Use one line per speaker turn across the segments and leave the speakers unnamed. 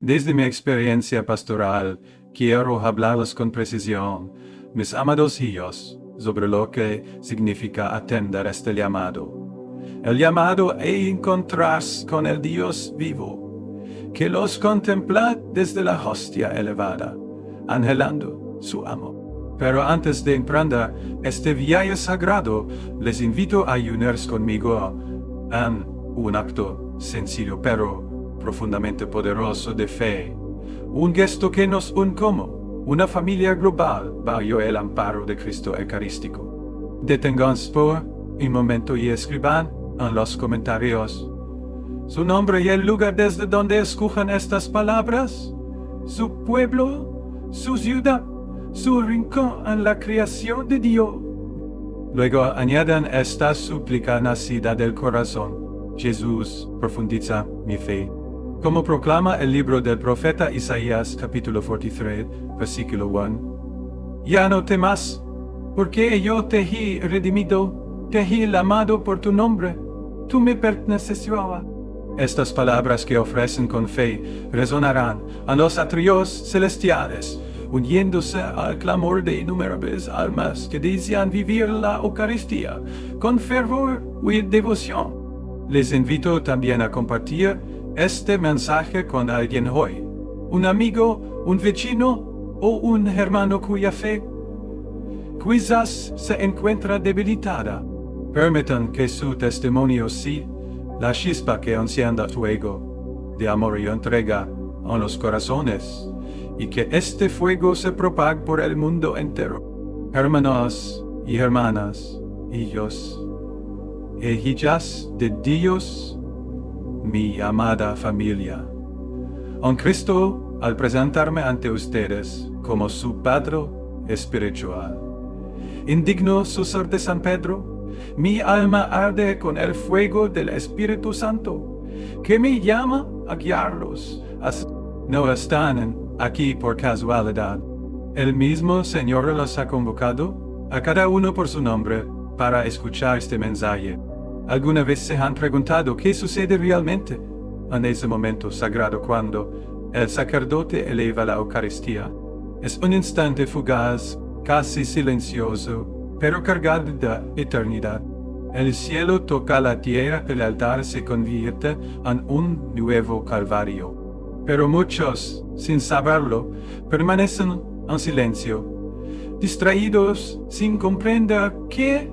Desde mi experiencia pastoral, quiero hablarles con precisión, mis amados hijos, sobre lo que significa atender este llamado. El llamado es encontrarse con el Dios vivo, que los contempla desde la hostia elevada, anhelando su amor. Pero antes de emprender este viaje sagrado, les invito a unirse conmigo en un acto sencillo pero profundamente poderoso de fe. Un gesto que nos une como una familia global bajo el amparo de Cristo Eucarístico. Deténganse por un momento y escriban en los comentarios su nombre y el lugar desde donde escojan estas palabras, su pueblo, su ciudad, su rincón en la creación de Dios. Luego añadan esta súplica nacida del corazón: Jesús, profundiza mi fe. Como proclama el libro del profeta Isaías, capítulo 43, versículo 1. Ya no temas, porque yo te he redimido, te he llamado por tu nombre, tú me perteneces ahora. Estas palabras que ofrecen con fe resonarán en los atrios celestiales, uniéndose al clamor de innumerables almas que desean vivir la Eucaristía con fervor y devoción. Les invito también a compartir este mensaje con alguien hoy, un amigo, un vecino o un hermano cuya fe quizás se encuentra debilitada. Permitan que su testimonio sea la chispa que encienda fuego de amor y entrega en los corazones, y que este fuego se propague por el mundo entero. Hermanos y hermanas, hijos e hijas de Dios, mi amada familia, en Cristo, al presentarme ante ustedes como su Padre espiritual, indigno sucesor de San Pedro, mi alma arde con el fuego del Espíritu Santo, que me llama a guiarlos. No están aquí por casualidad. El mismo Señor los ha convocado, a cada uno por su nombre, para escuchar este mensaje. ¿Alguna vez se han preguntado qué sucede realmente en ese momento sagrado cuando el sacerdote eleva la Eucaristía? Es un instante fugaz, casi silencioso, pero cargado de eternidad. El cielo toca la tierra, el altar se convierte en un nuevo Calvario. Pero muchos, sin saberlo, permanecen en silencio, distraídos sin comprender que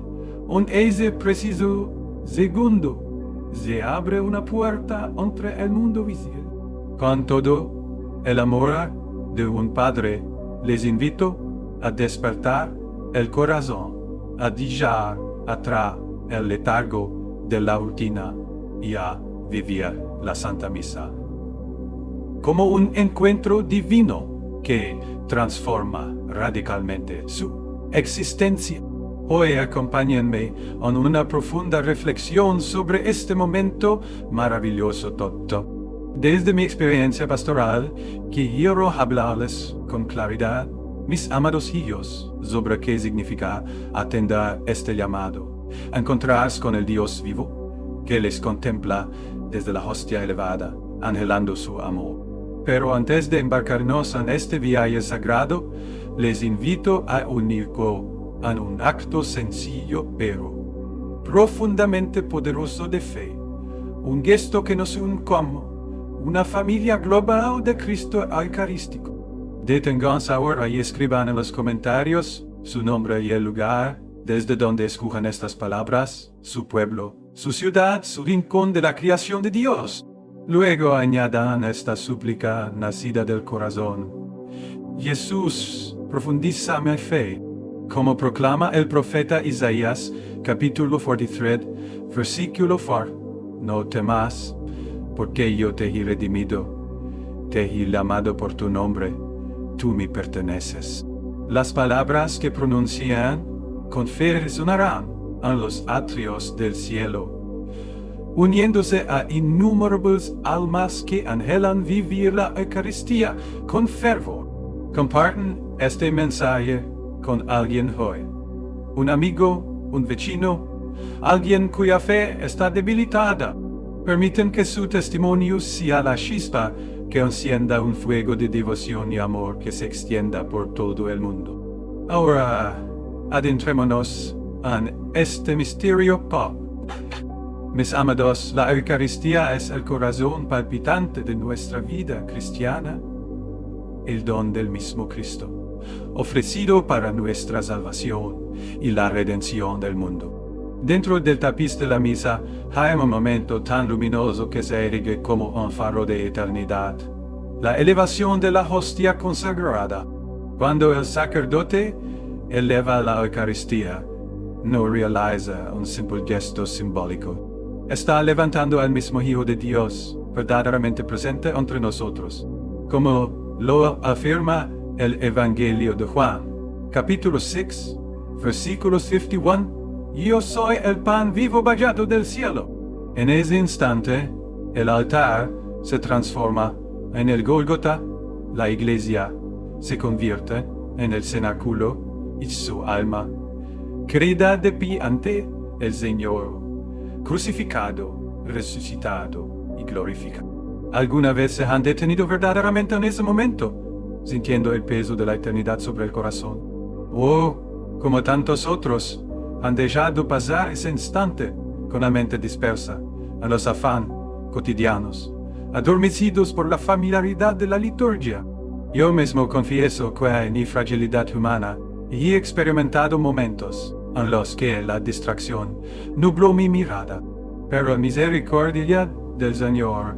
en ese preciso segundo se abre una puerta entre el mundo visible. Con todo el amor de un padre, les invito a despertar el corazón, a dejar atrás el letargo de la rutina y a vivir la Santa Misa como un encuentro divino que transforma radicalmente su existencia. Hoy acompáñenme en una profunda reflexión sobre este momento maravilloso todo. Desde mi experiencia pastoral, quiero hablarles con claridad, mis amados hijos, sobre qué significa atender este llamado, encontrarse con el Dios vivo, que les contempla desde la hostia elevada, anhelando su amor. Pero antes de embarcarnos en este viaje sagrado, les invito a unirnos en un acto sencillo pero profundamente poderoso de fe, un gesto que nos une como una familia global de Cristo Eucarístico. Deténganse ahora y escriban en los comentarios su nombre y el lugar desde donde escojan estas palabras, su pueblo, su ciudad, su rincón de la creación de Dios. Luego añadan esta súplica nacida del corazón: Jesús, profundiza mi fe. Como proclama el profeta Isaías, capítulo 43, versículo 4. No temas, porque yo te he redimido, te he llamado por tu nombre, tú me perteneces. Las palabras que pronuncian con fe resonarán en los atrios del cielo, uniéndose a innumerables almas que anhelan vivir la Eucaristía con fervor. Comparten este mensaje con alguien hoy, un amigo, un vecino, alguien cuya fe está debilitada. Permiten que su testimonio sea la chispa que encienda un fuego de devoción y amor que se extienda por todo el mundo. Ahora, adentrémonos en este misterio pop. Mis amados, la Eucaristía es el corazón palpitante de nuestra vida cristiana, el don del mismo Cristo, ofrecido para nuestra salvación y la redención del mundo. Dentro del tapiz de la misa hay un momento tan luminoso que se erige como un faro de eternidad: la elevación de la hostia consagrada. Cuando el sacerdote eleva la Eucaristía, no realiza un simple gesto simbólico. Está levantando al mismo Hijo de Dios, verdaderamente presente entre nosotros, como lo afirma el Evangelio de Juan, capítulo 6, versículo 51. Yo soy el pan vivo bajado del cielo. En ese instante, el altar se transforma en el Gólgota, la iglesia se convierte en el cenáculo y su alma queda de pie ante el Señor, crucificado, resucitado y glorificado. ¿Alguna vez se han detenido verdaderamente en ese momento, sintiendo el peso de la eternidad sobre el corazón? O, como tantos otros, han dejado pasar ese instante con la mente dispersa en los afanes cotidianos, adormecidos por la familiaridad de la liturgia? Yo mismo confieso que en mi fragilidad humana he experimentado momentos en los que la distracción nubló mi mirada, pero la misericordia del Señor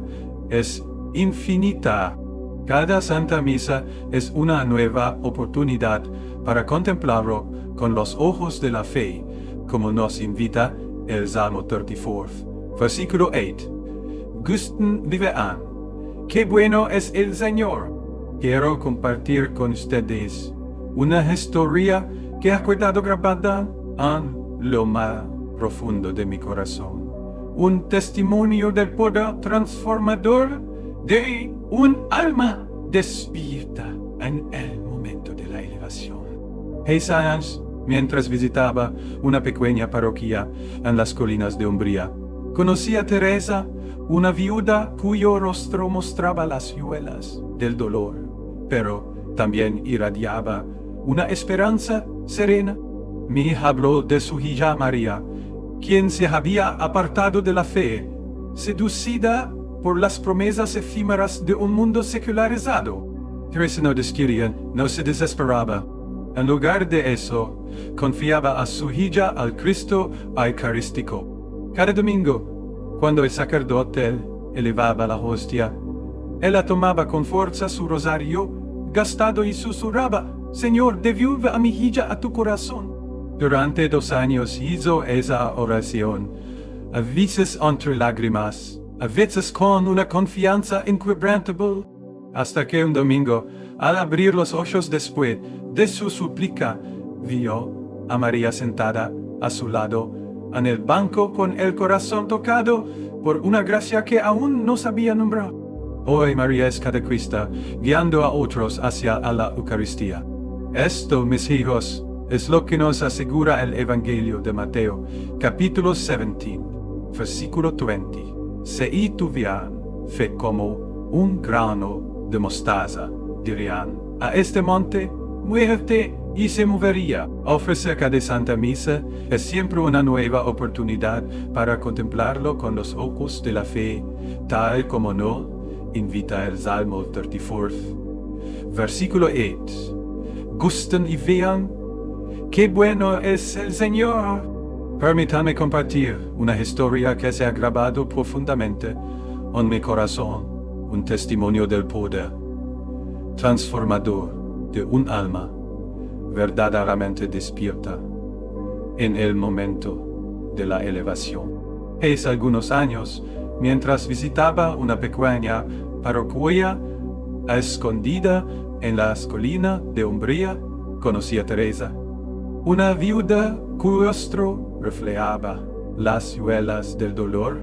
es infinita. Cada Santa Misa es una nueva oportunidad para contemplarlo con los ojos de la fe, como nos invita el Salmo 34, versículo 8. Gusten vivean. ¡Qué bueno es el Señor! Quiero compartir con ustedes una historia que ha quedado grabada en lo más profundo de mi corazón. Un testimonio del poder transformador de un alma despierta en el momento de la elevación. Hace años, mientras visitaba una pequeña parroquia en las colinas de Umbría, conocí a Teresa, una viuda cuyo rostro mostraba las secuelas del dolor, pero también irradiaba una esperanza serena. Mi hija habló de su hija María, quien se había apartado de la fe, seducida por las promesas efímeras de un mundo secularizado. Teresa no desquería, no se desesperaba. En lugar de eso, confiaba a su hija al Cristo Eucarístico. Cada domingo, cuando el sacerdote elevaba la hostia, ella tomaba con fuerza su rosario gastado y susurraba: Señor, devuelve a mi hija a tu corazón. Durante 2 años hizo esa oración, a veces entre lágrimas, a veces con una confianza inquebrantable, hasta que un domingo, al abrir los ojos después de su súplica, vio a María sentada a su lado en el banco con el corazón tocado por una gracia que aún no sabía nombrar. Hoy María es catequista, guiando a otros hacia la Eucaristía. Esto, mis hijos, es lo que nos asegura el Evangelio de Mateo, capítulo 17, versículo 20. Si tuvieran fe como un grano de mostaza, dirían a este monte: muévete, y se movería. Ofrecer cada Santa Misa es siempre una nueva oportunidad para contemplarlo con los ojos de la fe, tal como nos invita el Salmo 34, versículo 8. Gusten y vean, ¡qué bueno es el Señor! Permítanme compartir una historia que se ha grabado profundamente en mi corazón, un testimonio del poder transformador de un alma verdaderamente despierta en el momento de la elevación. Hace algunos años, mientras visitaba una pequeña parroquia escondida en las colinas de Umbría, conocí a Teresa, una viuda cuyo rostro reflejaba las secuelas del dolor,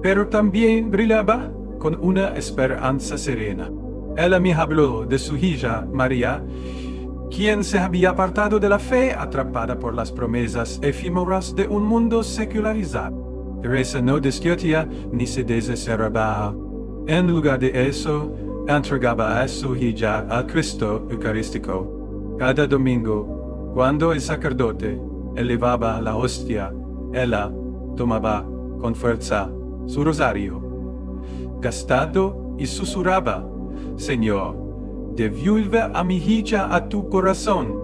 pero también brillaba con una esperanza serena. Ella me habló de su hija María, quien se había apartado de la fe, atrapada por las promesas efímeras de un mundo secularizado. Teresa no discutía ni se desesperaba. En lugar de eso, entregaba a su hija al Cristo Eucarístico. Cada domingo, cuando el sacerdote elevaba la hostia, ella tomaba con fuerza su rosario, gastado y susurraba: Señor, devuelve a mi hija a tu corazón.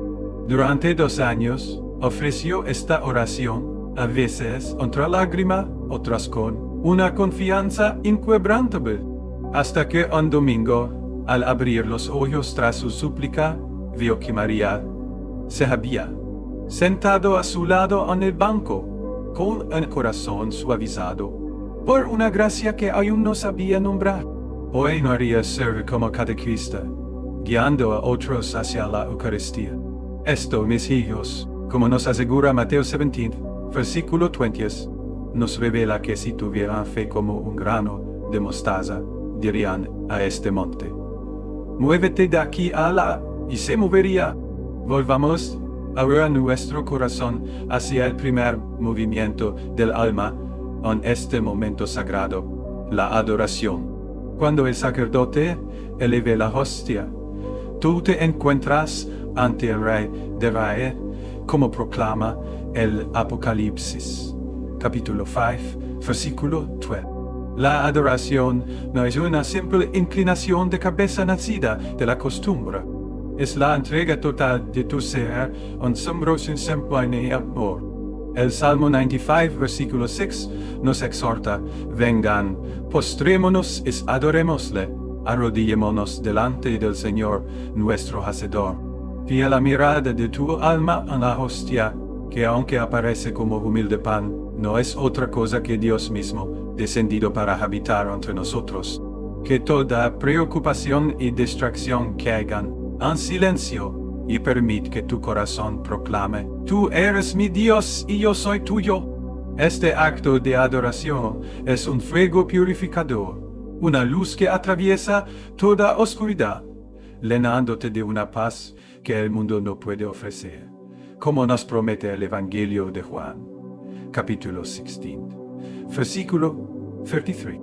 Durante 2 años, ofreció esta oración, a veces entre lágrimas, otras con una confianza inquebrantable, hasta que un domingo, al abrir los ojos tras su súplica, vio que María se había sentado a su lado en el banco, con el corazón suavizado por una gracia que aún no sabía nombrar. Hoy María sirve como catequista, guiando a otros hacia la Eucaristía. Esto, mis hijos, como nos asegura Mateo 17, versículo 20, nos revela que si tuvieran fe como un grano de mostaza, dirían a este monte: muévete de aquí a allá, y se movería. Volvamos ahora nuestro corazón hacia el primer movimiento del alma en este momento sagrado, la adoración. Cuando el sacerdote eleve la hostia, tú te encuentras ante el Rey de Reyes, como proclama el Apocalipsis, capítulo 5, versículo 12. La adoración no es una simple inclinación de cabeza nacida de la costumbre. Es la entrega total de tu ser en asombroso semblante y amor. El Salmo 95, versículo 6, nos exhorta: vengan, postrémonos y adorémosle, arrodillémonos delante del Señor nuestro Hacedor. Fija la mirada de tu alma en la hostia, que aunque aparece como humilde pan, no es otra cosa que Dios mismo, descendido para habitar entre nosotros. Que toda preocupación y distracción caigan en silencio, y permit que tu corazón proclame: tú eres mi Dios y yo soy tuyo. Este acto de adoración es un fuego purificador, una luz que atraviesa toda oscuridad, llenándote de una paz que el mundo no puede ofrecer, como nos promete el Evangelio de Juan, capítulo 16, versículo 33.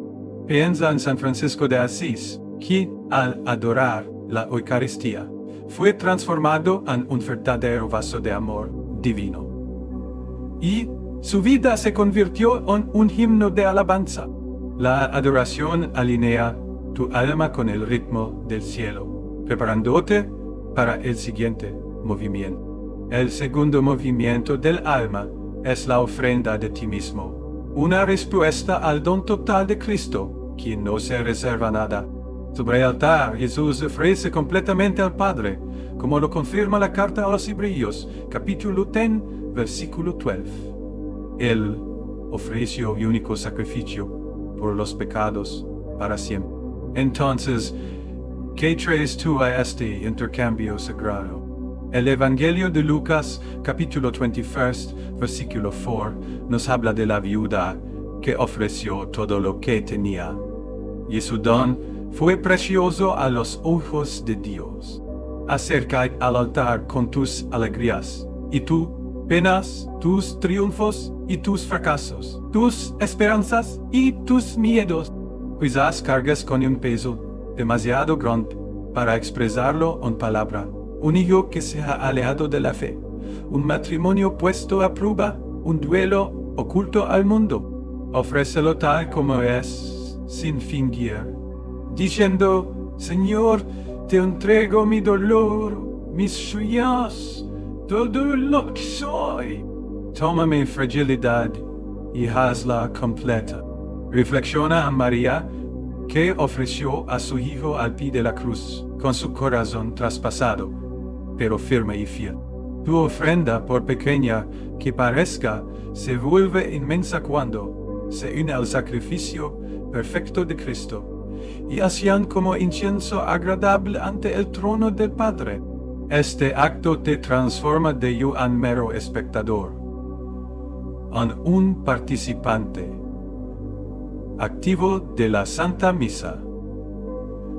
Piensa en San Francisco de Asís, que al adorar la Eucaristía fue transformado en un verdadero vaso de amor divino, y su vida se convirtió en un himno de alabanza. La adoración alinea tu alma con el ritmo del cielo, preparándote para el siguiente movimiento. El segundo movimiento del alma es la ofrenda de ti mismo, una respuesta al don total de Cristo, quien no se reserva nada. Sobre el altar, Jesús ofrece completamente al Padre, como lo confirma la carta a los Hebreos, capítulo 10, versículo 12. Él ofreció un único sacrificio por los pecados para siempre. Entonces, ¿qué traes tú a este intercambio sagrado? El Evangelio de Lucas, capítulo 21, versículo 4, nos habla de la viuda que ofreció todo lo que tenía, y su don fue precioso a los ojos de Dios. Acércate al altar con tus alegrías, y tus penas, tus triunfos y tus fracasos, tus esperanzas y tus miedos. Quizás cargas con un peso demasiado grande para expresarlo en palabra, un hijo que se ha alejado de la fe, un matrimonio puesto a prueba, un duelo oculto al mundo. Ofrécelo tal como es, sin fingir, diciendo: Señor, te entrego mi dolor, mis sueños, todo lo que soy. Toma mi fragilidad y hazla completa. Reflexiona en María, que ofreció a su hijo al pie de la cruz, con su corazón traspasado, pero firme y fiel. Tu ofrenda, por pequeña que parezca, se vuelve inmensa cuando se une al sacrificio perfecto de Cristo, y hacían como incienso agradable ante el trono del Padre. Este acto te transforma de un mero espectador en un participante activo de la Santa Misa,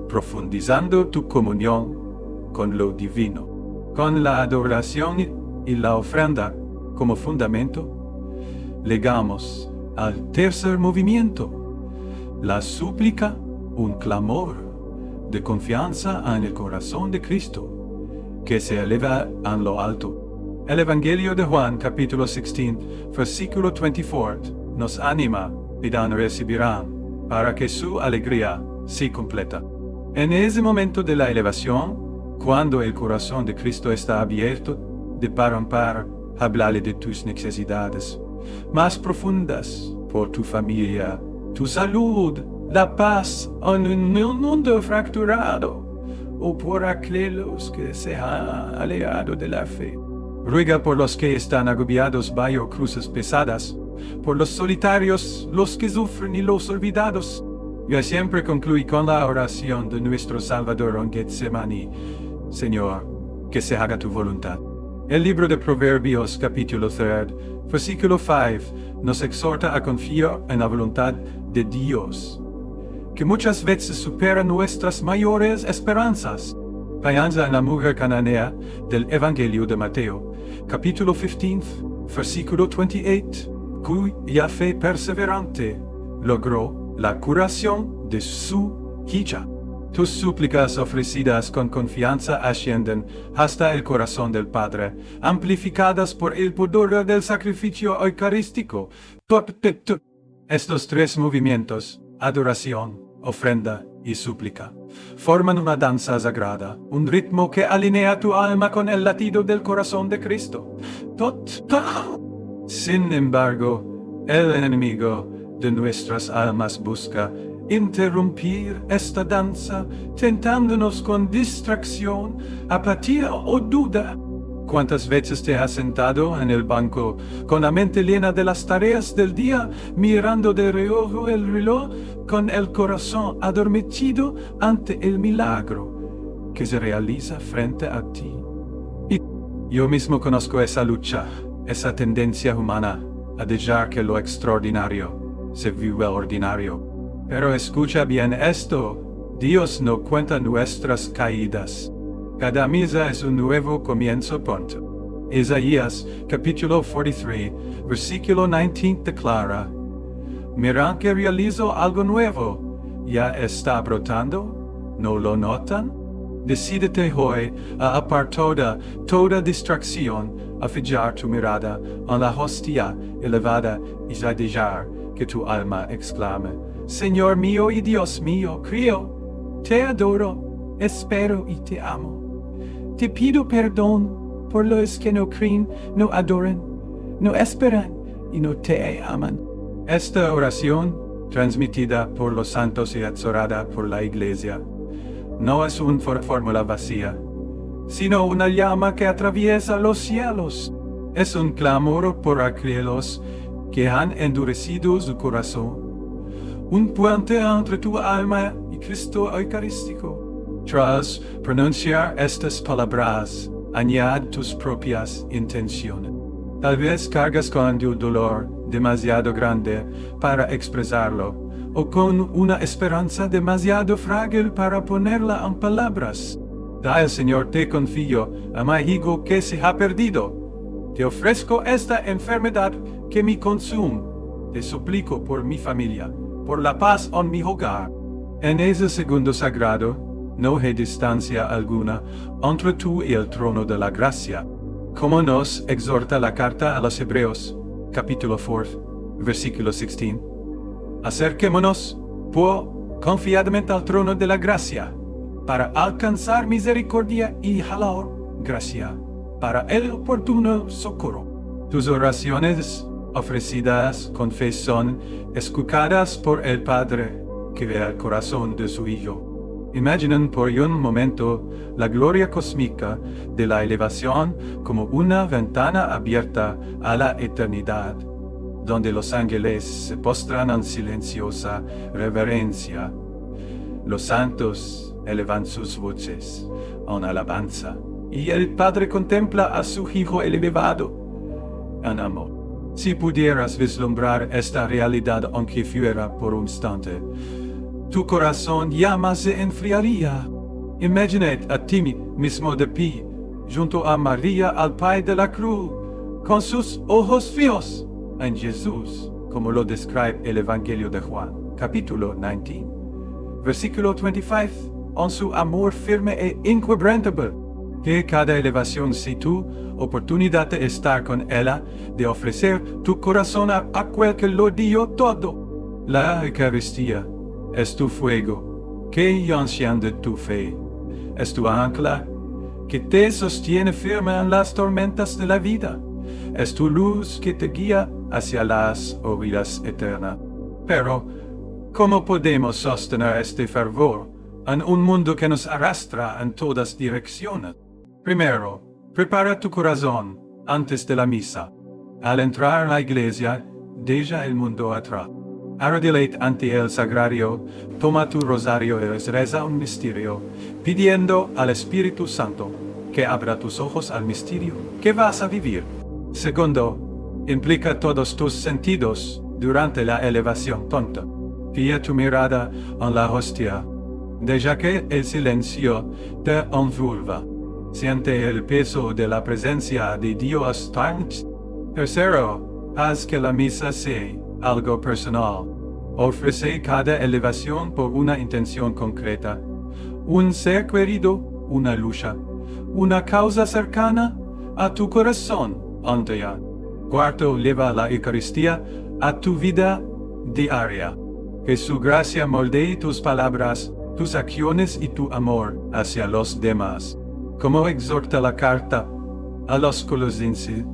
profundizando tu comunión con lo divino. Con la adoración y la ofrenda como fundamento, llegamos al tercer movimiento, la súplica un clamor de confianza en el corazón de Cristo, que se eleva en lo alto. El Evangelio de Juan, capítulo 16, versículo 24, nos anima, pidan recibirán, para que su alegría se completa. En ese momento de la elevación, cuando el corazón de Cristo está abierto, de par en par, háblale de tus necesidades más profundas, por tu familia, tu salud, la paz en un mundo fracturado, o por aquellos que se han alejado de la fe. Ruega por los que están agobiados bajo cruces pesadas, por los solitarios, los que sufren y los olvidados. Yo siempre concluí con la oración de nuestro Salvador en Getsemaní: Señor, que se haga tu voluntad. El libro de Proverbios, capítulo 3, versículo 5, nos exhorta a confiar en la voluntad de Dios, que muchas veces supera nuestras mayores esperanzas. Piensa en la mujer cananea del Evangelio de Mateo, capítulo 15, versículo 28, cuya fe perseverante logró la curación de su hija. Tus súplicas ofrecidas con confianza ascienden hasta el corazón del Padre, amplificadas por el poder del sacrificio eucarístico. Estos tres movimientos, adoración, ofrenda y súplica, forman una danza sagrada, un ritmo que alinea tu alma con el latido del corazón de Cristo. Sin embargo, el enemigo de nuestras almas busca interrumpir esta danza, tentándonos con distracción, apatía o duda. ¿Cuántas veces te has sentado en el banco con la mente llena de las tareas del día, mirando de reojo el reloj, con el corazón adormecido ante el milagro que se realiza frente a ti? Y yo mismo conozco esa lucha, esa tendencia humana a dejar que lo extraordinario se viva ordinario. Pero escucha bien esto: Dios no cuenta nuestras caídas. Cada misa es un nuevo comienzo. Isaías, capítulo 43, versículo 19 declara: Miran que realizo algo nuevo, ¿ya está brotando? ¿No lo notan? Decídete hoy a apartar toda distracción, a fijar tu mirada en la hostia elevada y a dejar que tu alma exclame: Señor mío y Dios mío, creo, te adoro, espero y te amo. Te pido perdón por los que no creen, no adoran, no esperan y no te aman. Esta oración, transmitida por los santos y exhortada por la Iglesia, no es una fórmula vacía, sino una llama que atraviesa los cielos. Es un clamor por aquellos que han endurecido su corazón, un puente entre tu alma y Cristo Eucarístico. Tras pronunciar estas palabras, añade tus propias intenciones. Tal vez cargas con un dolor demasiado grande para expresarlo, o con una esperanza demasiado frágil para ponerla en palabras. Da al Señor te confío a mi hijo que se ha perdido. Te ofrezco esta enfermedad que me consume. Te suplico por mi familia, por la paz en mi hogar. En ese segundo sagrado, no hay distancia alguna entre tú y el trono de la gracia, como nos exhorta la carta a los Hebreos, capítulo 4, versículo 16. Acerquémonos, pues, confiadamente al trono de la gracia, para alcanzar misericordia y hallar gracia, para el oportuno socorro. Tus oraciones ofrecidas con fe son escuchadas por el Padre que ve el corazón de su Hijo. Imaginen por un momento la gloria cósmica de la elevación como una ventana abierta a la eternidad, donde los ángeles se postran en silenciosa reverencia. Los santos elevan sus voces en alabanza, y el Padre contempla a su Hijo elevado en amor. Si pudieras vislumbrar esta realidad aunque fuera por un instante, tu corazón ya más se enfriaría. Imagínate a ti mismo de pie, junto a María al pie de la cruz, con sus ojos fijos en Jesús, como lo describe el Evangelio de Juan, capítulo 19. versículo 25, en su amor firme e inquebrantable. Que cada elevación sea tu oportunidad de estar con ella, de ofrecer tu corazón a aquel que lo dio todo. La Eucaristía es tu fuego, que enciende tu fe. Es tu ancla, que te sostiene firme en las tormentas de la vida. Es tu luz que te guía hacia las orillas eternas. Pero, ¿cómo podemos sostener este fervor en un mundo que nos arrastra en todas direcciones? Primero, prepara tu corazón antes de la misa. Al entrar a la iglesia, deja el mundo atrás. Arrodíllate ante el sagrario, toma tu rosario y reza un misterio, pidiendo al Espíritu Santo que abra tus ojos al misterio que vas a vivir. Segundo, implica todos tus sentidos durante la elevación tonta. Fija tu mirada en la hostia, deja que el silencio te envuelva. Siente el peso de la presencia de Dios. Tercero, haz que la misa sea algo personal. Ofrece cada elevación por una intención concreta. Un ser querido, una lucha, una causa cercana a tu corazón ante ella. Cuarto, lleva la Eucaristía a tu vida diaria. Que su gracia moldee tus palabras, tus acciones y tu amor hacia los demás. Como exhorta la carta a los Colosenses,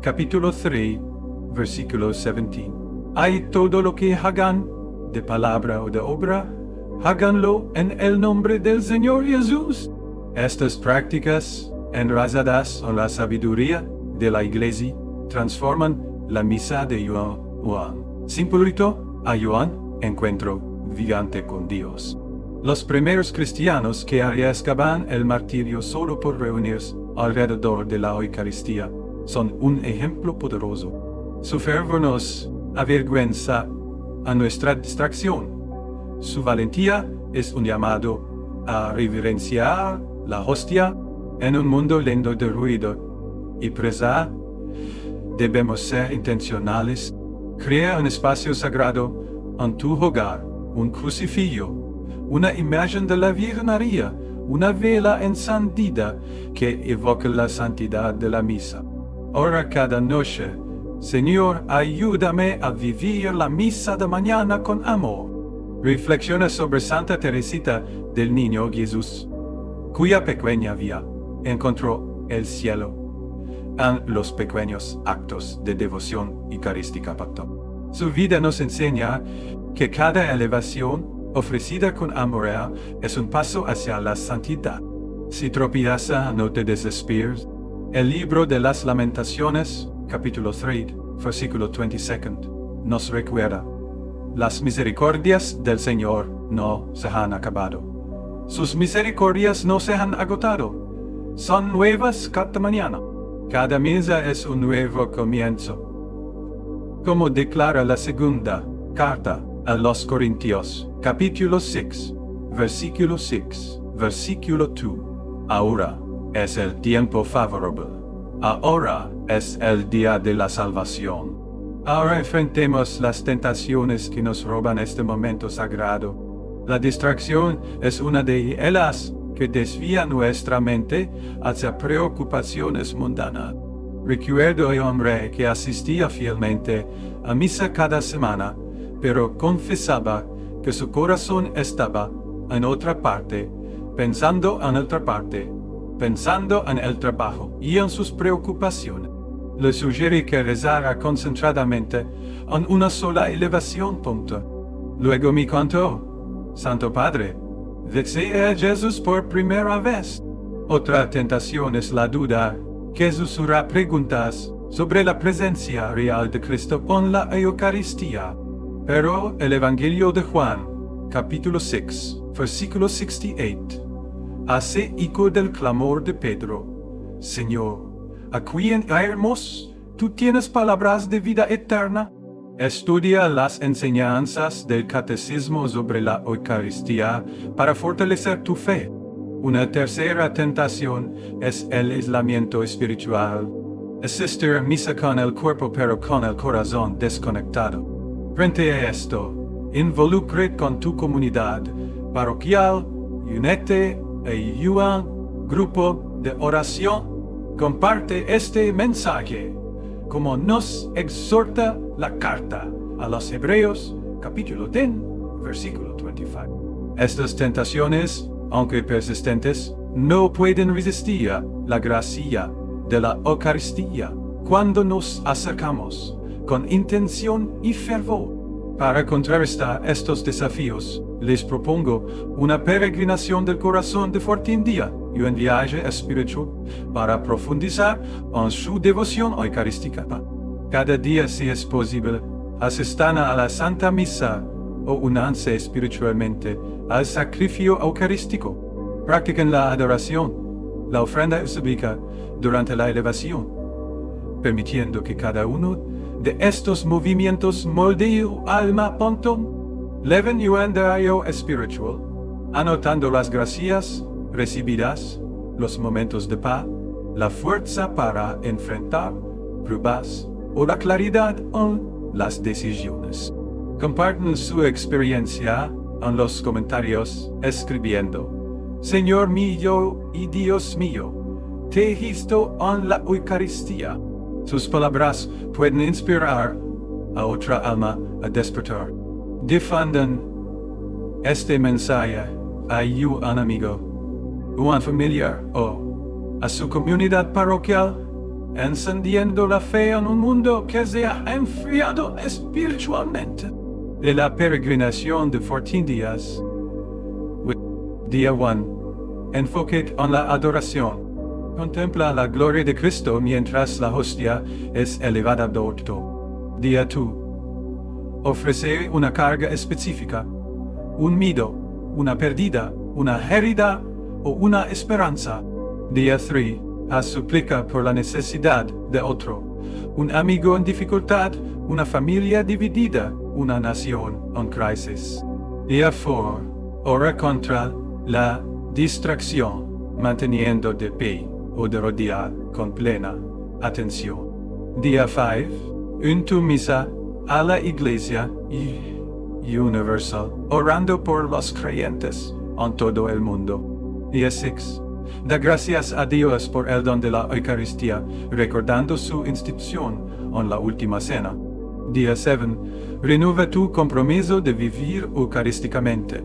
capítulo 3, versículo 17. Hay todo lo que hagan, de palabra o de obra, háganlo en el nombre del Señor Jesús. Estas prácticas, enraizadas en la sabiduría de la Iglesia, transforman la misa de Juan. Simbolito a Juan, encuentro viviente con Dios. Los primeros cristianos que arriesgaban el martirio solo por reunirse alrededor de la Eucaristía son un ejemplo poderoso. Su fervor nos avergüenza a nuestra distracción. Su valentía es un llamado a reverenciar la hostia en un mundo lleno de ruido y presa. Debemos ser intencionales. Crea un espacio sagrado en tu hogar, un crucifijo, una imagen de la Virgen María, una vela encendida que evoca la santidad de la misa. Ora cada noche, Señor, ayúdame a vivir la misa de mañana con amor. Reflexiona sobre Santa Teresita del Niño Jesús, cuya pequeña vida encontró el cielo en los pequeños actos de devoción eucarística. Su vida nos enseña que cada elevación ofrecida con amor es un paso hacia la santidad. Si tropieza, no te desesperes. El libro de las Lamentaciones, capítulo 3, versículo 22, nos recuerda: las misericordias del Señor no se han acabado. Sus misericordias no se han agotado. Son nuevas cada mañana. Cada misa es un nuevo comienzo. Como declara la segunda carta a los Corintios, capítulo 6, versículo 6, versículo 2. Ahora es el tiempo favorable. Ahora es el día de la salvación. Ahora enfrentemos las tentaciones que nos roban este momento sagrado. La distracción es una de ellas que desvía nuestra mente hacia preocupaciones mundanas. Recuerdo a un hombre que asistía fielmente a misa cada semana, pero confesaba que su corazón estaba en otra parte, pensando en otra parte, pensando en el trabajo y en sus preocupaciones. Le sugerí que rezara concentradamente en una sola elevación. Luego me contó: Santo Padre, besé a Jesús por primera vez. Otra tentación es la duda, que susura preguntas sobre la presencia real de Cristo en la Eucaristía. Pero el Evangelio de Juan, capítulo 6, versículo 68, hace eco del clamor de Pedro: Señor, ¿a quién iremos? ¿Tú tienes palabras de vida eterna? Estudia las enseñanzas del Catecismo sobre la Eucaristía para fortalecer tu fe. Una tercera tentación es el aislamiento espiritual. Asistir a misa con el cuerpo pero con el corazón desconectado. Frente a esto, involucre con tu comunidad, parroquial, únete e un grupo de oración. Comparte este mensaje, como nos exhorta la carta a los Hebreos, capítulo 10, versículo 25. Estas tentaciones, aunque persistentes, no pueden resistir la gracia de la Eucaristía cuando nos acercamos con intención y fervor. Para contrarrestar estos desafíos, les propongo una peregrinación del corazón de Fortín Día y un viaje espiritual para profundizar en su devoción eucarística. Cada día, si es posible, asistan a la Santa Misa o únanse espiritualmente al sacrificio eucarístico. Practiquen la adoración, la ofrenda eusébica durante la elevación, permitiendo que cada uno de estos movimientos moldee tu alma pontón. Leven un diario espiritual, anotando las gracias recibidas, los momentos de paz, la fuerza para enfrentar pruebas o la claridad en las decisiones. Compartan su experiencia en los comentarios escribiendo: Señor mío y Dios mío, te he visto en la Eucaristía. Sus palabras pueden inspirar a otra alma a despertar. Difundan este mensaje a un amigo, un familiar o a su comunidad parroquial, encendiendo la fe en un mundo que se ha enfriado espiritualmente. De la peregrinación de 14 días. Día 1. Enfoque en la adoración. Contempla la gloria de Cristo mientras la hostia es elevada al alto. Día 2. Ofrece una carga específica, un miedo, una pérdida, una herida o una esperanza. Día 3. Suplica por la necesidad de otro, un amigo en dificultad, una familia dividida, una nación en crisis. Día 4. Ora contra la distracción, manteniendo de pie o de rodear con plena atención. Día 5. En tu misa a la Iglesia universal, orando por los creyentes en todo el mundo. Día 6. Da gracias a Dios por el don de la Eucaristía, recordando su institución en la última cena. Día 7. Renueva tu compromiso de vivir eucarísticamente,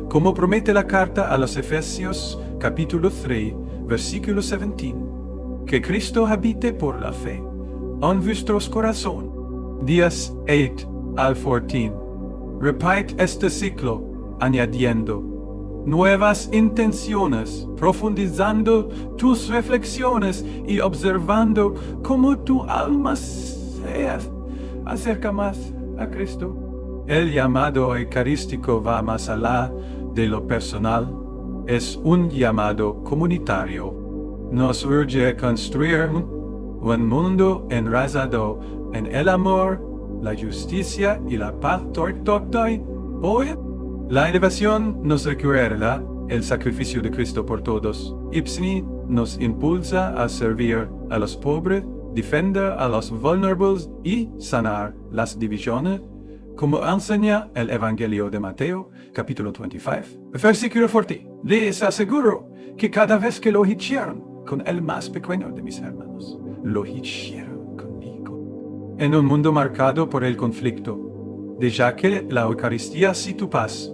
como promete la carta a los Efesios, capítulo 3, versículo 17. Que Cristo habite por la fe en vuestros corazones. Días 8 al 14. Repite este ciclo, añadiendo nuevas intenciones, profundizando tus reflexiones y observando cómo tu alma se acerca más a Cristo. El llamado eucarístico va más allá de lo personal, es un llamado comunitario. Nos urge a construir un mundo enraizado en el amor, la justicia y la paz hoy. La elevación nos recuerda el sacrificio de Cristo por todos. Ipsini nos impulsa a servir a los pobres, defender a los vulnerables y sanar las divisiones, como enseña el Evangelio de Mateo, capítulo 25, versículo 40. Les aseguro que cada vez que lo hicieron con el más pequeño de mis hermanos, lo hicieron conmigo. En un mundo marcado por el conflicto, de ya que la Eucaristía sí tu paz,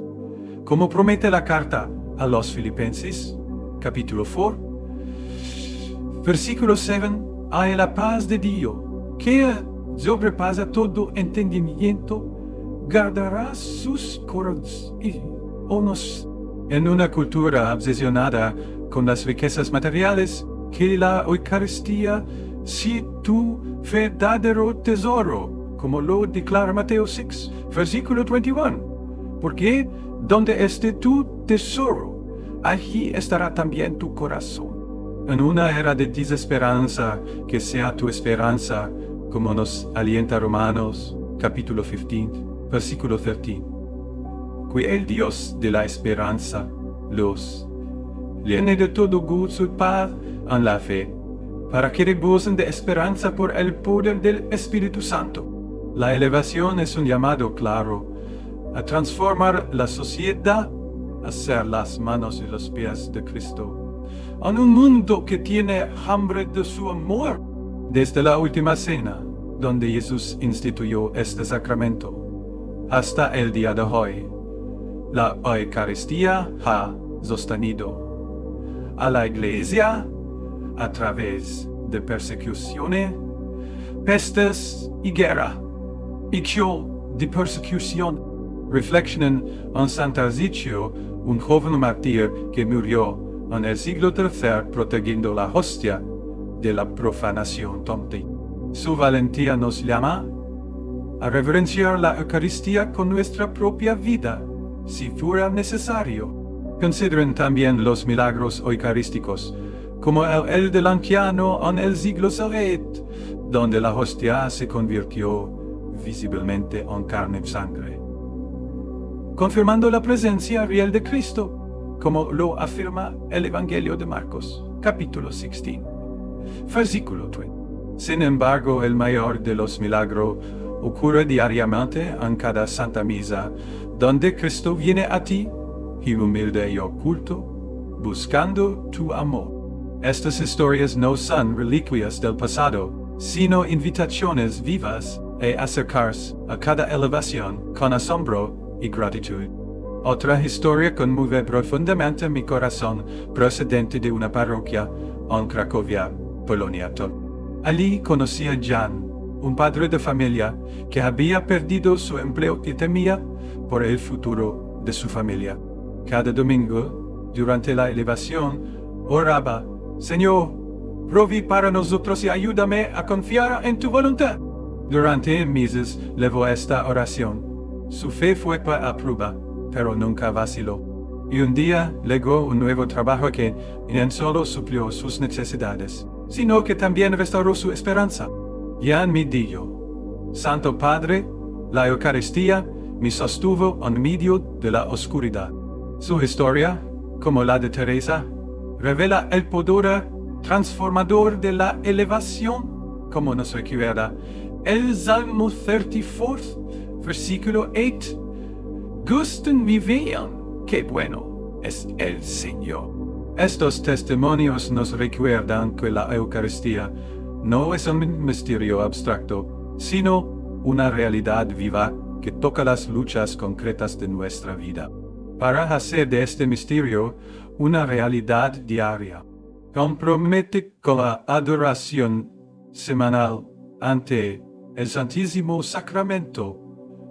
como promete la carta a los Filipenses, capítulo 4, versículo 7, hay la paz de Dios, que sobrepasa todo entendimiento, guardará sus corazones. En una cultura obsesionada con las riquezas materiales, que la Eucaristía sea tu verdadero tesoro, como lo declara Mateo 6, versículo 21. Porque donde esté tu tesoro, allí estará también tu corazón. En una era de desesperanza, que sea tu esperanza, como nos alienta Romanos, capítulo 15, versículo 13. Que el Dios de la esperanza los llene de todo gozo y paz en la fe, para que rebosen de esperanza por el poder del Espíritu Santo. La elevación es un llamado claro a transformar la sociedad a ser las manos y los pies de Cristo, en un mundo que tiene hambre de su amor. Desde la última cena, donde Jesús instituyó este sacramento, hasta el día de hoy, la Eucaristía ha sostenido a la Iglesia a través de persecuciones, pestes y guerra. Y de persecución. Reflexionen en San Tarsicio, un joven mártir que murió en el siglo III protegiendo la hostia de la profanación tonta. Su valentía nos llama a reverenciar la Eucaristía con nuestra propia vida, si fuera necesario. Consideren también los milagros eucarísticos, como el del anciano en el siglo VII, donde la hostia se convirtió visiblemente en carne y sangre, confirmando la presencia real de Cristo, como lo afirma el Evangelio de Marcos, capítulo 16, versículo 3. Sin embargo, el mayor de los milagros ocurre diariamente en cada Santa Misa, donde Cristo viene a ti, y humilde y oculto, buscando tu amor. Estas historias no son reliquias del pasado, sino invitaciones vivas a acercarse a cada elevación con asombro y gratitud. Otra historia conmueve profundamente mi corazón, procedente de una parroquia en Cracovia, Polonia. Allí conocí a Jan, un padre de familia que había perdido su empleo y temía por el futuro de su familia. Cada domingo, durante la elevación, oraba: Señor, proví para nosotros y ayúdame a confiar en tu voluntad. Durante meses levó esta oración. Su fe fue a prueba, pero nunca vaciló. Y un día legó un nuevo trabajo que no solo suplió sus necesidades, sino que también restauró su esperanza. Jan me dijo: Santo Padre, la Eucaristía me sostuvo en medio de la oscuridad. Su historia, como la de Teresa, revela el poder transformador de la elevación, como nos recuerda el Salmo 34, versículo 8. Gusten y vean qué bueno es el Señor. Estos testimonios nos recuerdan que la Eucaristía no es un misterio abstracto, sino una realidad viva que toca las luchas concretas de nuestra vida. Para hacer de este misterio una realidad diaria, compromete con la adoración semanal ante el Santísimo Sacramento,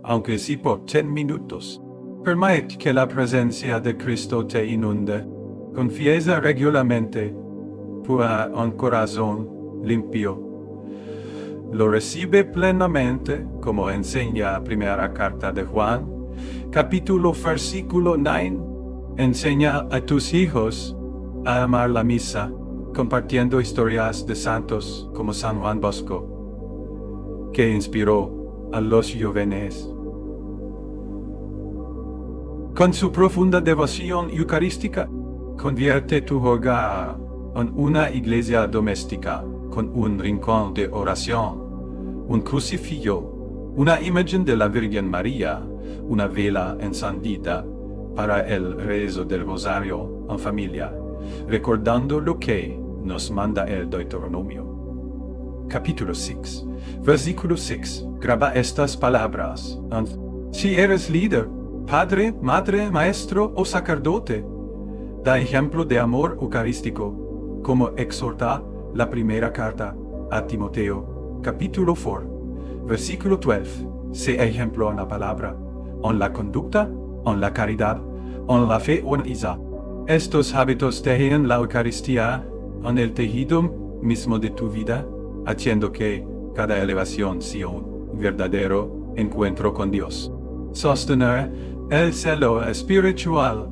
aunque sí por 10 minutos. Permite que la presencia de Cristo te inunde. Confiesa regularmente, pura un corazón limpio. Lo recibe plenamente, como enseña la primera carta de Juan, capítulo versículo 9. Enseña a tus hijos a amar la misa, compartiendo historias de santos como San Juan Bosco, que inspiró a los jóvenes. Con su profunda devoción eucarística, convierte tu hogar en una iglesia doméstica, con un rincón de oración, un crucifijo, una imagen de la Virgen María, una vela encendida para el rezo del rosario en familia, recordando lo que nos manda el Deuteronomio. Capítulo 6, versículo 6. Graba estas palabras. Si eres líder, padre, madre, maestro o sacerdote, da ejemplo de amor eucarístico, como exhorta la primera carta a Timoteo, capítulo 4, versículo 12. Sé ejemplo en la palabra, en la conducta, en la caridad, en la fe o en Isa. Estos hábitos tejen la Eucaristía en el tejido mismo de tu vida, haciendo que cada elevación sea un verdadero encuentro con Dios. Sostener el celo espiritual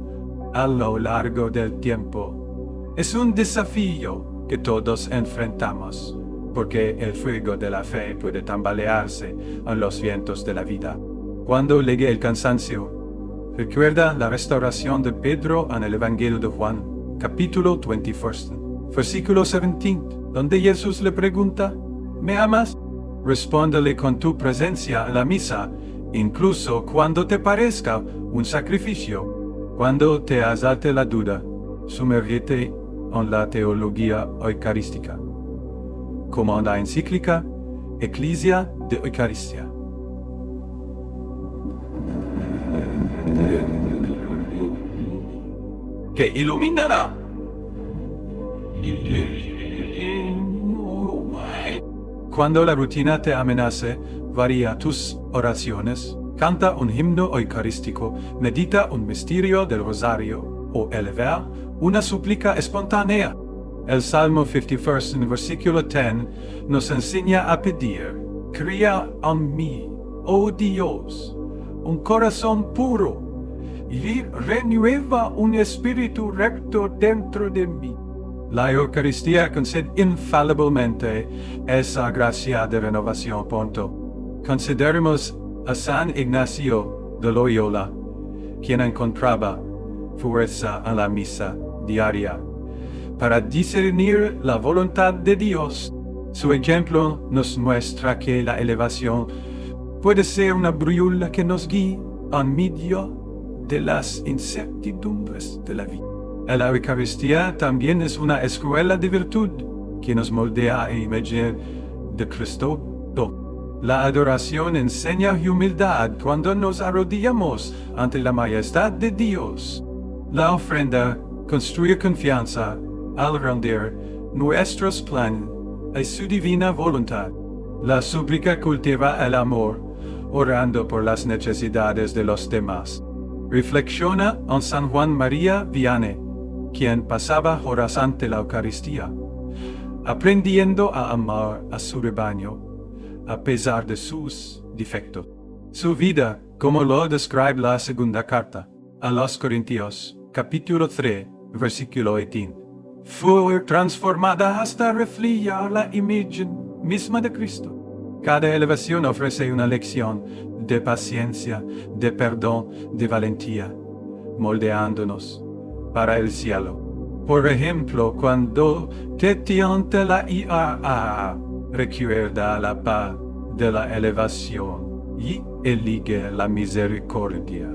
a lo largo del tiempo es un desafío que todos enfrentamos, porque el fuego de la fe puede tambalearse en los vientos de la vida. Cuando llegue el cansancio, recuerda la restauración de Pedro en el Evangelio de Juan, capítulo 21, versículo 17, donde Jesús le pregunta: ¿me amas? Respóndele con tu presencia en la misa, incluso cuando te parezca un sacrificio. Cuando te asalte la duda, sumérgete en la teología eucarística, como en la encíclica Ecclesia de Eucaristía. Que iluminará. Cuando la rutina te amenace, varía tus oraciones, canta un himno eucarístico, medita un misterio del rosario o eleva una súplica espontánea. El Salmo 51 en versículo 10 nos enseña a pedir: crea en mí, oh Dios, un corazón puro y renueva un espíritu recto dentro de mí. La Eucaristía concede infaliblemente esa gracia de renovación. Consideremos a San Ignacio de Loyola, quien encontraba fuerza en la misa diaria para discernir la voluntad de Dios. Su ejemplo nos muestra que la elevación puede ser una brújula que nos guíe en medio de las incertidumbres de la vida. La Eucaristía también es una escuela de virtud que nos moldea a imagen de Cristo. La adoración enseña humildad cuando nos arrodillamos ante la majestad de Dios. La ofrenda construye confianza al rendir nuestros planes a su divina voluntad. La súplica cultiva el amor, orando por las necesidades de los demás. Reflexiona en San Juan María Vianney, quien pasaba horas ante la Eucaristía, aprendiendo a amar a su rebaño, a pesar de sus defectos. Su vida, como lo describe la segunda carta a los Corintios, capítulo 3, versículo 18, fue transformada hasta reflejar la imagen misma de Cristo. Cada elevación ofrece una lección de paciencia, de perdón, de valentía, moldeándonos para el cielo. Por ejemplo, cuando te tienta la ira, recuerda la paz de la elevación y elige la misericordia.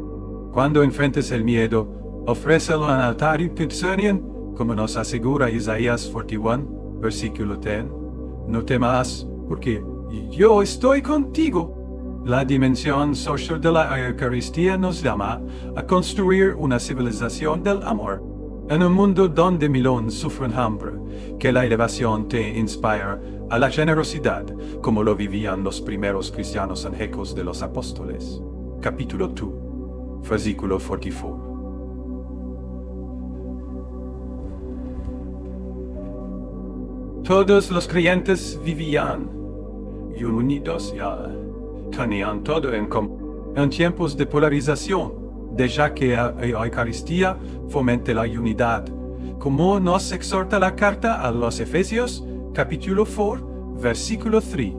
Cuando enfrentes el miedo, ofrécelo en altar y persuasión, como nos asegura Isaías 41, versículo 10. No temas, porque yo estoy contigo. La dimensión social de la Eucaristía nos llama a construir una civilización del amor. En un mundo donde millones sufren hambre, que la elevación te inspire a la generosidad, como lo vivían los primeros cristianos en Hechos de los Apóstoles. Capítulo 2, versículo 44. Todos los creyentes vivían unidos y tenían todo en común. En tiempos de polarización, ya que la Eucaristía fomenta la unidad, como nos exhorta la carta a los Efesios, capítulo 4, versículo 3.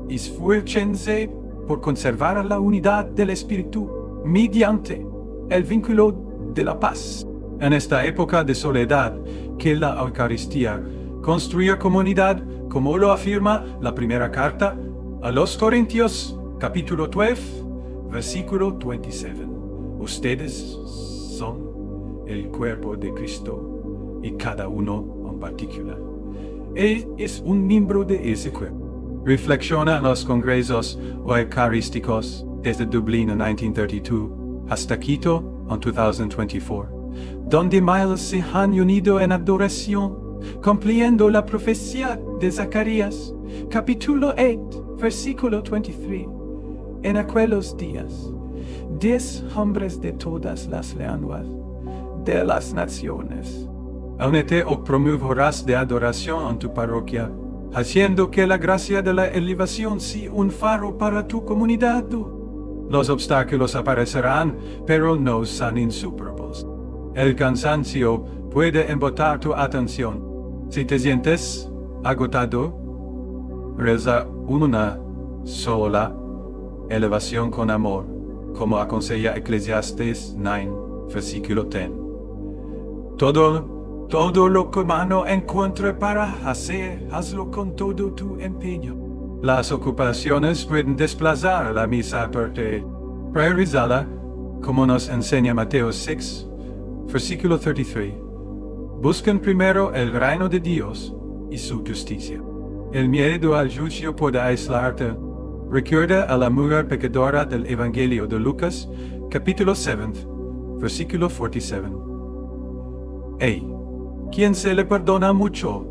Esfuércense por conservar la unidad del Espíritu mediante el vínculo de la paz. En esta época de soledad, que la Eucaristía construye comunidad, como lo afirma la primera carta a los Corintios, capítulo 12, versículo 27. Ustedes son el cuerpo de Cristo y cada uno en particular. Él es un miembro de ese cuerpo. Reflexiona en los congresos eucarísticos desde Dublín en 1932 hasta Quito en 2024, donde miles se han unido en adoración, cumpliendo la profecía de Zacarías, capítulo 8, versículo 23. En aquellos días, 10 hombres de todas las lenguas de las naciones. Únete o promoverás de adoración en tu parroquia, haciendo que la gracia de la elevación sea un faro para tu comunidad. Los obstáculos aparecerán, pero no son insuperables. El cansancio puede embotar tu atención. Si te sientes agotado, reza una sola elevación con amor, como aconseja Eclesiastes 9, versículo 10. Todo lo que mano encuentre para hacer, hazlo con todo tu empeño. Las ocupaciones pueden desplazar la misa por ti. Priorízala como nos enseña Mateo 6, versículo 33. Busquen primero el reino de Dios y su justicia. El miedo al juicio puede aislarte. Recuerda a la mujer pecadora del Evangelio de Lucas, capítulo 7, versículo 47. Quien se le perdona mucho,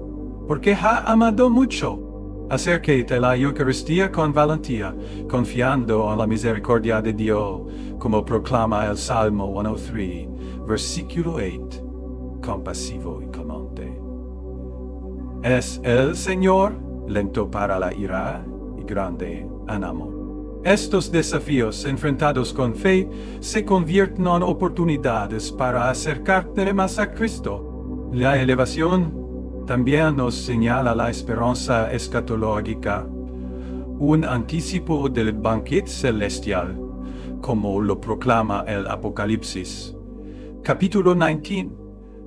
porque ha amado mucho. Acércate a la Eucaristía con valentía, confiando en la misericordia de Dios, como proclama el Salmo 103, versículo 8, compasivo y clemente. Es el Señor lento para la ira y grande en amor. Estos desafíos enfrentados con fe se convierten en oportunidades para acercarte más a Cristo. La elevación también nos señala la esperanza escatológica, un anticipo del banquete celestial, como lo proclama el Apocalipsis. Capítulo 19,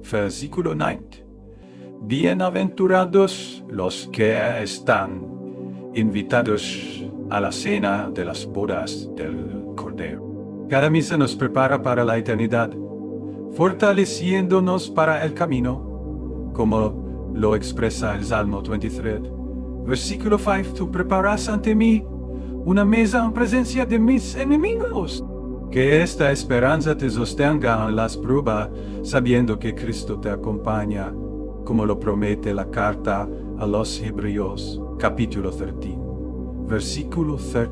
versículo 9. Bienaventurados los que están invitados a la cena de las bodas del Cordero. Cada misa nos prepara para la eternidad, fortaleciéndonos para el camino, como lo expresa el Salmo 23. Versículo 5. Tú preparas ante mí una mesa en presencia de mis enemigos. Que esta esperanza te sostenga en las pruebas, sabiendo que Cristo te acompaña, como lo promete la carta a los Hebreos, capítulo 13. Versículo 13.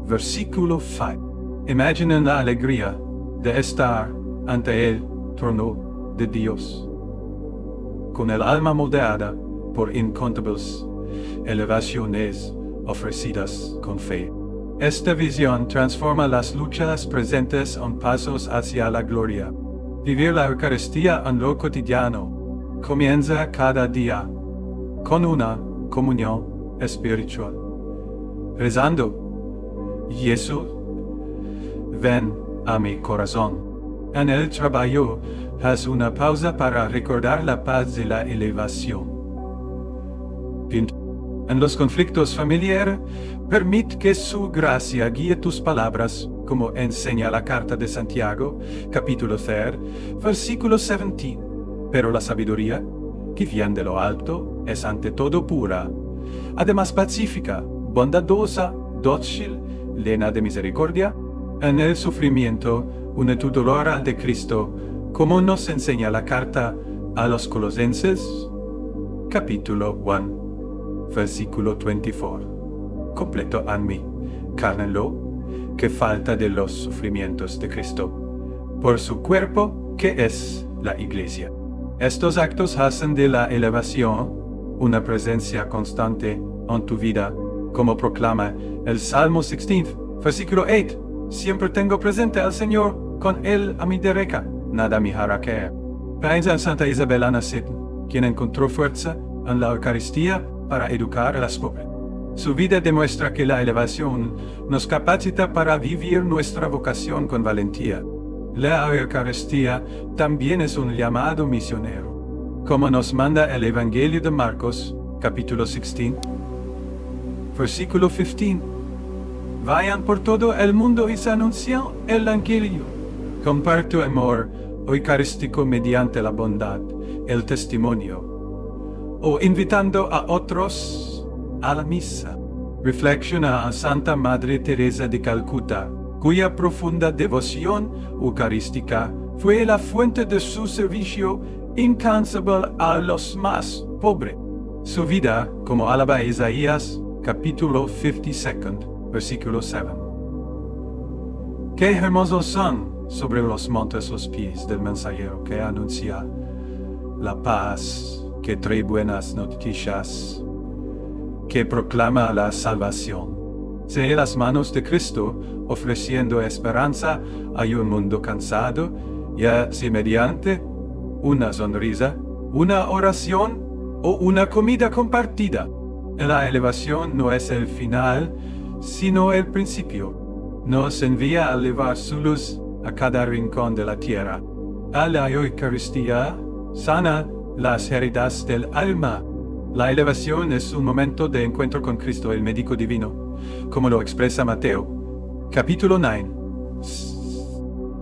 Versículo 5. Imaginen la alegría de estar ante el trono de Dios, con el alma moldeada por incontables elevaciones ofrecidas con fe. Esta visión transforma las luchas presentes en pasos hacia la gloria. Vivir la Eucaristía en lo cotidiano comienza cada día con una comunión espiritual. Rezando: Jesús, ven a mi corazón. En el trabajo, haz una pausa para recordar la paz de la elevación. En los conflictos familiares, permite que su gracia guíe tus palabras, como enseña la carta de Santiago, capítulo 3, versículo 17. Pero la sabiduría, que viene de lo alto, es ante todo pura, además pacífica, bondadosa, dócil, llena de misericordia, en el sufrimiento, une tu dolor al de Cristo, como nos enseña la carta a los Colosenses, capítulo 1, versículo 24. Completo en mí, cárnenlo, que falta de los sufrimientos de Cristo, por su cuerpo, que es la Iglesia. Estos actos hacen de la elevación una presencia constante en tu vida, como proclama el Salmo 16, versículo 8. Siempre tengo presente al Señor, con Él a mi derecha, nada me hará caer. Piensa en Santa Isabel Anaceta, quien encontró fuerza en la Eucaristía para educar a las pobres. Su vida demuestra que la elevación nos capacita para vivir nuestra vocación con valentía. La Eucaristía también es un llamado misionero, como nos manda el Evangelio de Marcos, capítulo 16, versículo 15. Vayan por todo el mundo y se anuncien el Evangelio. Comparto amor eucarístico mediante la bondad, el testimonio, o invitando a otros a la misa. Reflexiona a Santa Madre Teresa de Calcuta, cuya profunda devoción eucarística fue la fuente de su servicio incansable a los más pobres. Su vida, como alaba Isaías, capítulo 52, versículo 7. Qué hermosos son sobre los montes los pies del mensajero que anuncia la paz, que trae buenas noticias, que proclama la salvación. Sea las manos de Cristo ofreciendo esperanza a un mundo cansado, ya sea mediante una sonrisa, una oración o una comida compartida. La elevación no es el final, sino el principio. Nos envía a llevar su luz a cada rincón de la tierra. A la Eucaristía sana las heridas del alma. La elevación es un momento de encuentro con Cristo, el médico divino, como lo expresa Mateo, capítulo 9,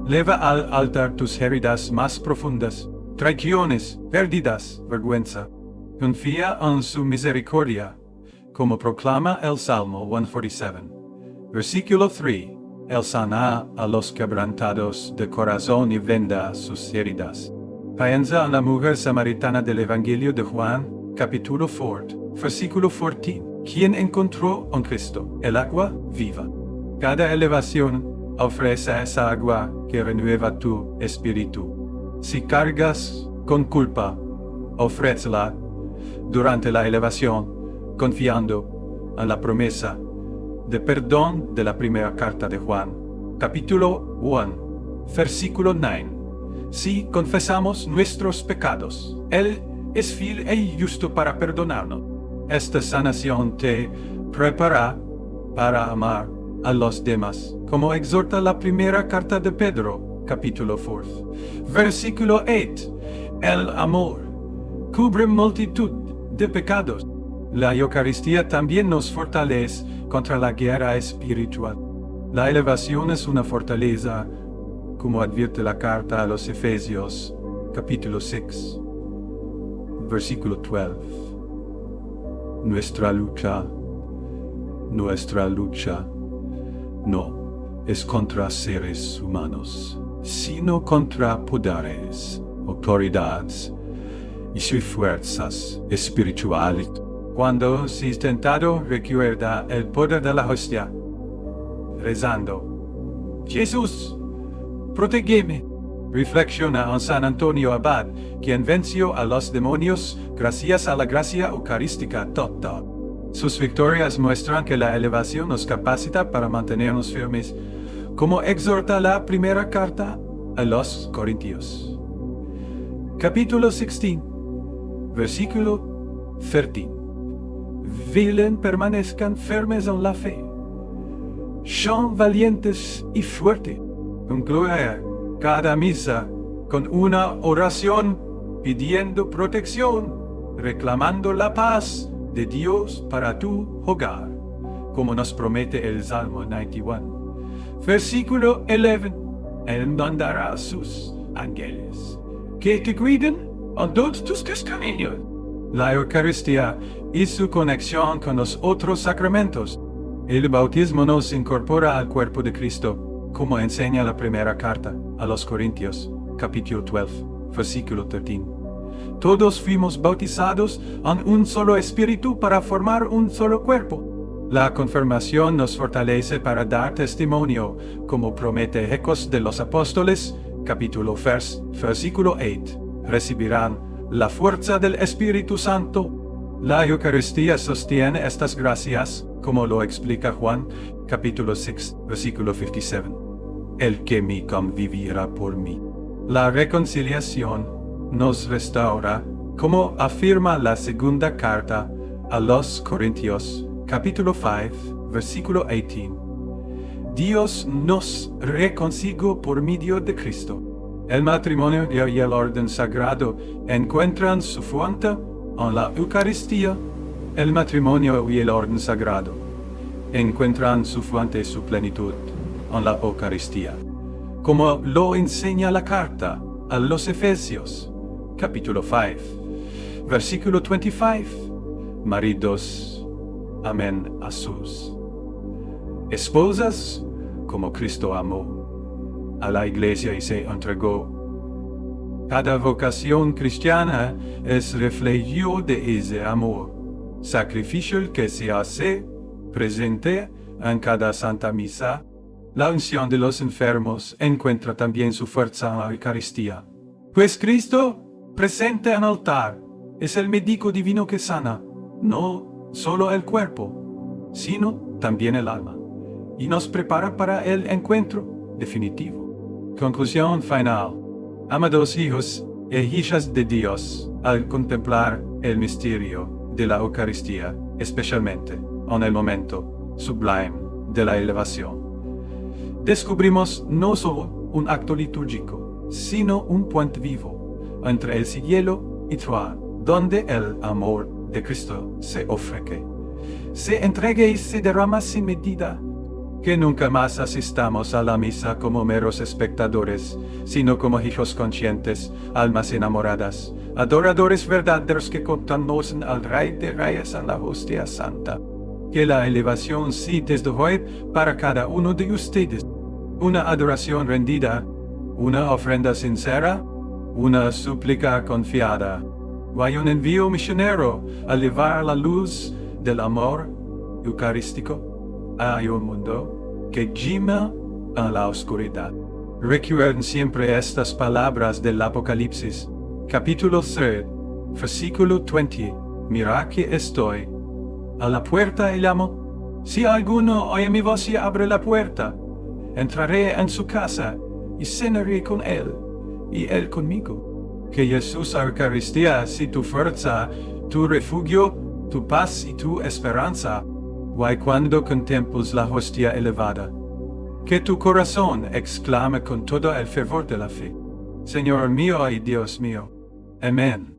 Leva al altar tus heridas más profundas, traiciones, pérdidas, vergüenza. Confía en su misericordia, como proclama el Salmo 147. Versículo 3. Él sana a los quebrantados de corazón y venda sus heridas. Piensa en la mujer samaritana del Evangelio de Juan, capítulo 4, versículo 14. Quien encontró en Cristo el agua viva. Cada elevación ofrece esa agua que renueva tu espíritu. Si cargas con culpa, ofrécela durante la elevación, confiando en la promesa de perdón de la primera carta de Juan, capítulo 1, versículo 9. Si confesamos nuestros pecados, Él es fiel y justo para perdonarnos. Esta sanación te prepara para amar a los demás, como exhorta la primera carta de Pedro, capítulo 4, versículo 8. El amor cubre multitud de pecados. La Eucaristía también nos fortalece contra la guerra espiritual. La elevación es una fortaleza, como advierte la carta a los Efesios, capítulo 6, versículo 12. Nuestra lucha no es contra seres humanos, sino contra poderes, autoridades y sus fuerzas espirituales. Cuando seas tentado, recuerda el poder de la hostia, rezando: Jesús, protégeme. Reflexiona en San Antonio Abad, quien venció a los demonios gracias a la gracia eucarística total. Sus victorias muestran que la elevación nos capacita para mantenernos firmes, como exhorta la primera carta a los Corintios. Capítulo 16, versículo 13. Velen, permanezcan firmes en la fe. Son valientes y fuertes. Concluye cada misa con una oración pidiendo protección, reclamando la paz de Dios para tu hogar, como nos promete el Salmo 91. Versículo 11. Él mandará a sus ángeles que te cuiden en todos tus caminos. La Eucaristía y su conexión con los otros sacramentos. El bautismo nos incorpora al cuerpo de Cristo, como enseña la primera carta a los Corintios, capítulo 12, versículo 13. Todos fuimos bautizados en un solo espíritu para formar un solo cuerpo. La confirmación nos fortalece para dar testimonio, como promete Hechos de los Apóstoles, capítulo 1, versículo 8. Recibirán la fuerza del Espíritu Santo. La Eucaristía sostiene estas gracias, como lo explica Juan, capítulo 6, versículo 57. El que me convivirá por mí. La reconciliación nos restaura, como afirma la segunda carta a los Corintios, capítulo 5, versículo 18. Dios nos reconcilió por medio de Cristo. El matrimonio y el orden sagrado encuentran su fuente en la Eucaristía. El matrimonio y el orden sagrado encuentran su fuente y su plenitud en la Eucaristía, como lo enseña la carta a los Efesios, capítulo 5, versículo 25. Maridos, amen a sus esposas como Cristo amó a la iglesia y se entregó. Cada vocación cristiana es reflejo de ese amor, sacrificio que se hace presente en cada Santa Misa. La unción de los enfermos encuentra también su fuerza en la Eucaristía. Pues Cristo, presente en el altar, es el médico divino que sana, no solo el cuerpo, sino también el alma, y nos prepara para el encuentro definitivo. Conclusión final. Amados hijos e hijas de Dios, al contemplar el misterio de la Eucaristía, especialmente en el momento sublime de la elevación, descubrimos no solo un acto litúrgico, sino un puente vivo entre el cielo y tierra, donde el amor de Cristo se ofrece, se entrega y se derrama sin medida. Que nunca más asistamos a la misa como meros espectadores, sino como hijos conscientes, almas enamoradas, adoradores verdaderos que conocen al Rey de Reyes en la hostia santa. Que la elevación sea desde hoy para cada uno de ustedes una adoración rendida, una ofrenda sincera, una súplica confiada. Hay un envío misionero a llevar la luz del amor eucarístico a un mundo que gima en la oscuridad. Recuerden siempre estas palabras del Apocalipsis, capítulo 3, versículo 20. Mira que estoy a la puerta y llamo. Si alguno oye mi voz y abre la puerta, entraré en su casa y cenaré con él y él conmigo. Que Jesús Eucaristía sea tu fuerza, tu refugio, tu paz y tu esperanza. Guay cuando contemples la hostia elevada. Que tu corazón exclame con todo el fervor de la fe: Señor mío y Dios mío. Amén.